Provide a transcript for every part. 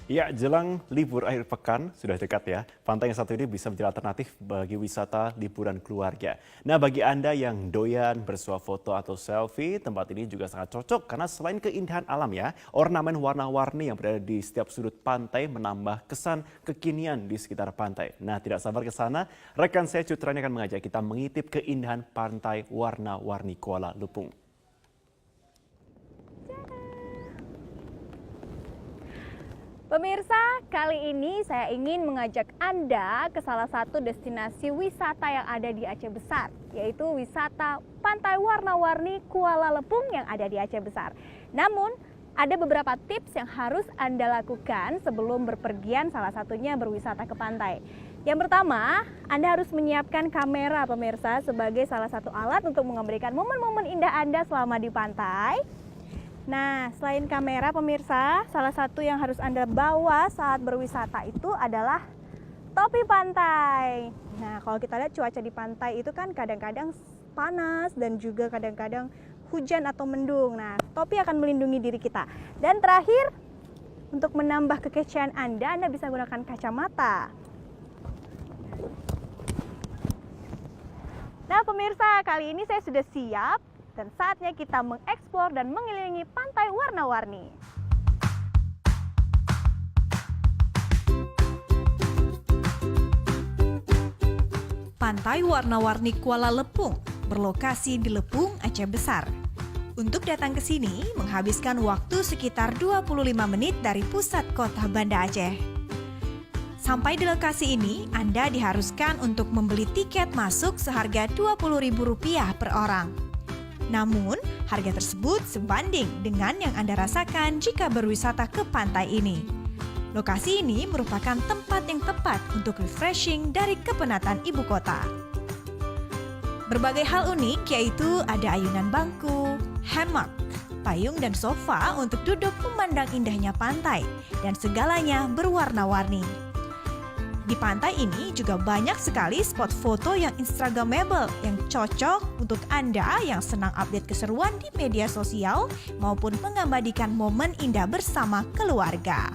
Ya, jelang libur akhir pekan sudah dekat ya. Pantai yang satu ini bisa menjadi alternatif bagi wisata liburan keluarga. Nah, bagi Anda yang doyan bersuah foto atau selfie, tempat ini juga sangat cocok karena selain keindahan alam ya, ornamen warna-warni yang berada di setiap sudut pantai menambah kesan kekinian di sekitar pantai. Nah, tidak sabar ke sana, rekan saya Cutrani akan mengajak kita mengintip keindahan pantai warna-warni Kuala Lumpur. Pemirsa, kali ini saya ingin mengajak Anda ke salah satu destinasi wisata yang ada di Aceh Besar, yaitu wisata Pantai Warna-Warni Kuala Lumpur yang ada di Aceh Besar. Namun, ada beberapa tips yang harus Anda lakukan sebelum berpergian, salah satunya berwisata ke pantai. Yang pertama, Anda harus menyiapkan kamera pemirsa sebagai salah satu alat untuk memberikan momen-momen indah Anda selama di pantai. Nah, selain kamera pemirsa, salah satu yang harus Anda bawa saat berwisata itu adalah topi pantai. Nah, kalau kita lihat cuaca di pantai itu kan kadang-kadang panas dan juga kadang-kadang hujan atau mendung. Nah, topi akan melindungi diri kita. Dan terakhir, untuk menambah kekecian Anda bisa gunakan kacamata. Nah, pemirsa, kali ini saya sudah siap. Dan saatnya kita mengeksplor dan mengelilingi pantai warna-warni. Pantai Warna-Warni Kuala Lumpur berlokasi di Lepung, Aceh Besar. Untuk datang ke sini menghabiskan waktu sekitar 25 menit dari pusat kota Banda Aceh. Sampai di lokasi ini, Anda diharuskan untuk membeli tiket masuk seharga Rp20.000 per orang. Namun, harga tersebut sebanding dengan yang Anda rasakan jika berwisata ke pantai ini. Lokasi ini merupakan tempat yang tepat untuk refreshing dari kepenatan ibu kota. Berbagai hal unik yaitu ada ayunan bangku, hammock, payung dan sofa untuk duduk memandang indahnya pantai dan segalanya berwarna-warni. Di pantai ini juga banyak sekali spot foto yang instagramable yang cocok untuk Anda yang senang update keseruan di media sosial maupun mengabadikan momen indah bersama keluarga.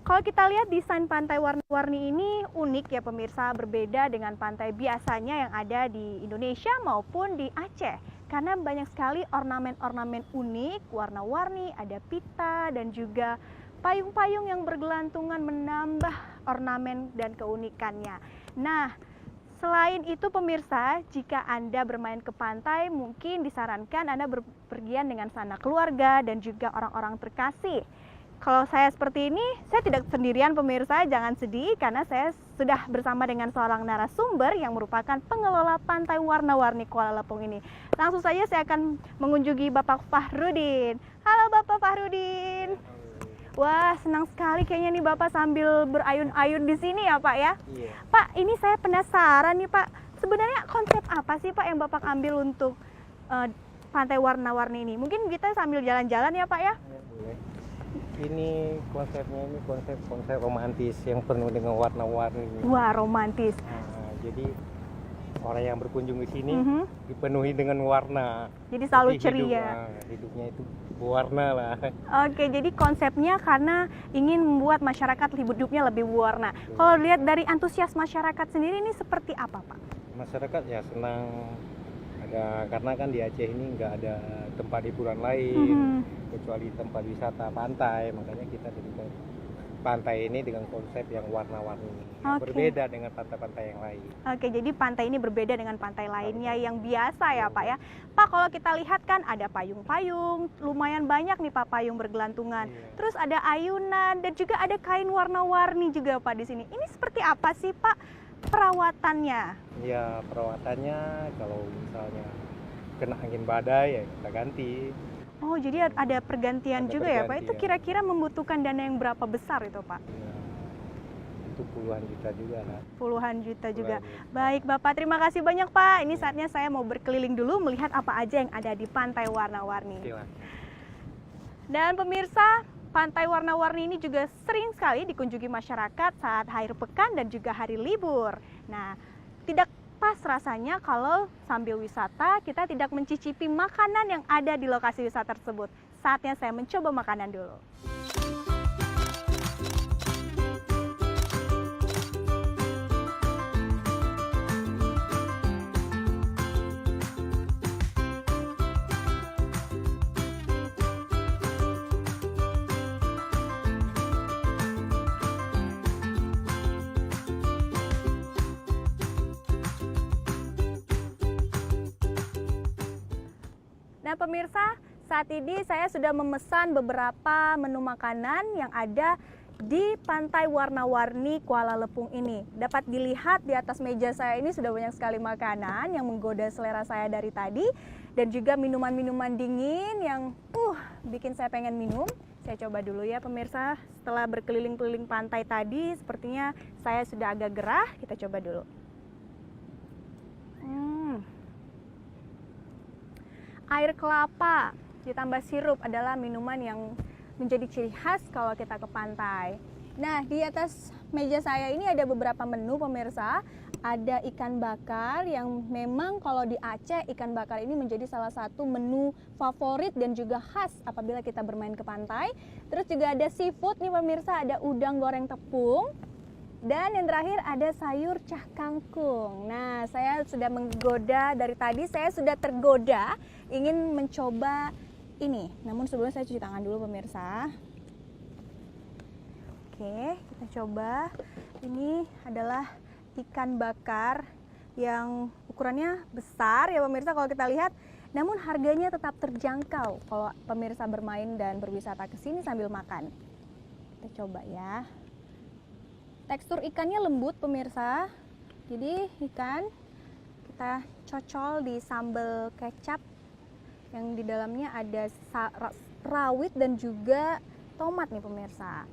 Kalau kita lihat desain pantai warna-warni ini unik ya pemirsa, berbeda dengan pantai biasanya yang ada di Indonesia maupun di Aceh. Karena banyak sekali ornamen-ornamen unik, warna-warni, ada pita dan juga payung-payung yang bergelantungan menambah ornamen dan keunikannya. Nah, selain itu pemirsa, jika Anda bermain ke pantai, mungkin disarankan Anda berpergian dengan sanak keluarga dan juga orang-orang terkasih. Kalau saya seperti ini, saya tidak sendirian pemirsa, jangan sedih karena saya sudah bersama dengan seorang narasumber yang merupakan pengelola pantai warna-warni Kuala Lumpur ini. Langsung saja saya akan mengunjungi Bapak Fahrudin. Halo Bapak Fahrudin. Wah, senang sekali kayaknya nih Bapak sambil berayun-ayun di sini ya Pak ya. Iya. Pak, ini saya penasaran nih Pak, sebenarnya konsep apa sih Pak yang Bapak ambil untuk pantai warna-warni ini? Mungkin kita sambil jalan-jalan ya Pak ya? Boleh. Ini konsepnya konsep romantis yang penuh dengan warna-warni. Wah, romantis. Nah, jadi orang yang berkunjung di sini dipenuhi dengan warna. Jadi selalu Jadi ceria. hidupnya itu berwarna lah. Oke, jadi konsepnya karena ingin membuat masyarakat hidupnya lebih berwarna. Kalau lihat dari antusias masyarakat sendiri ini seperti apa, Pak? Masyarakat ya senang karena kan di Aceh ini nggak ada tempat hiburan lain kecuali tempat wisata pantai, makanya kita jadikan pantai ini dengan konsep yang warna-warni, berbeda dengan pantai-pantai yang lain. Oke, jadi pantai ini berbeda dengan pantai lainnya yang biasa ya Pak ya. Pak, kalau kita lihat kan ada payung-payung, lumayan banyak nih Pak payung bergelantungan. Iya. Terus ada ayunan dan juga ada kain warna-warni juga Pak di sini. Ini seperti apa sih Pak perawatannya? Ya perawatannya kalau misalnya kena angin badai ya kita ganti. Oh, jadi ada pergantian Ada juga ya Pak. Itu pergantian. kira-kira membutuhkan dana yang berapa besar itu Pak? Ya, itu puluhan juta juga lah. Puluhan juta juga. Puluhan juta. Baik Bapak, terima kasih banyak Pak. Ini saatnya saya mau berkeliling dulu melihat apa aja yang ada di pantai warna-warni. Silakan. Dan pemirsa, pantai warna-warni ini juga sering sekali dikunjungi masyarakat saat akhir pekan dan juga hari libur. Nah, tidak pas rasanya kalau sambil wisata kita tidak mencicipi makanan yang ada di lokasi wisata tersebut. Saatnya saya mencoba makanan dulu. Nah pemirsa, saat ini saya sudah memesan beberapa menu makanan yang ada di Pantai Warna-Warni Kuala Lepung ini. Dapat dilihat di atas meja saya ini sudah banyak sekali makanan yang menggoda selera saya dari tadi. Dan juga minuman-minuman dingin yang bikin saya pengen minum. Saya coba dulu ya pemirsa, setelah berkeliling-keliling pantai tadi sepertinya saya sudah agak gerah, kita coba dulu. Air kelapa ditambah sirup adalah minuman yang menjadi ciri khas kalau kita ke pantai. Nah, di atas meja saya ini ada beberapa menu pemirsa. Ada ikan bakar yang memang kalau di Aceh ikan bakar ini menjadi salah satu menu favorit dan juga khas apabila kita bermain ke pantai. Terus juga ada seafood nih pemirsa, ada udang goreng tepung. Dan yang terakhir ada sayur cah kangkung. Nah, saya sudah menggoda dari tadi, saya sudah tergoda ingin mencoba ini. Namun sebelumnya saya cuci tangan dulu pemirsa. Oke, kita coba. Ini adalah ikan bakar yang ukurannya besar ya pemirsa kalau kita lihat. Namun harganya tetap terjangkau kalau pemirsa bermain dan berwisata ke sini sambil makan. Kita coba ya. Tekstur ikannya lembut pemirsa, jadi ikan kita cocol di sambal kecap yang di dalamnya ada rawit dan juga tomat nih pemirsa.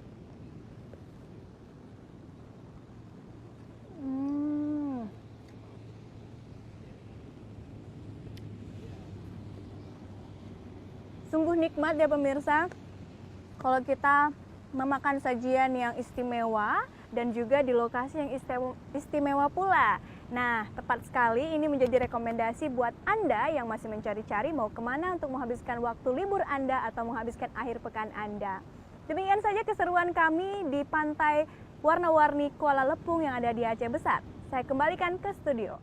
Sungguh nikmat ya pemirsa, kalau kita memakan sajian yang istimewa dan juga di lokasi yang istimewa pula. Nah, tepat sekali ini menjadi rekomendasi buat Anda yang masih mencari-cari mau kemana untuk menghabiskan waktu libur Anda atau menghabiskan akhir pekan Anda. Demikian saja keseruan kami di Pantai Warna-Warni Kuala Lepung yang ada di Aceh Besar. Saya kembalikan ke studio.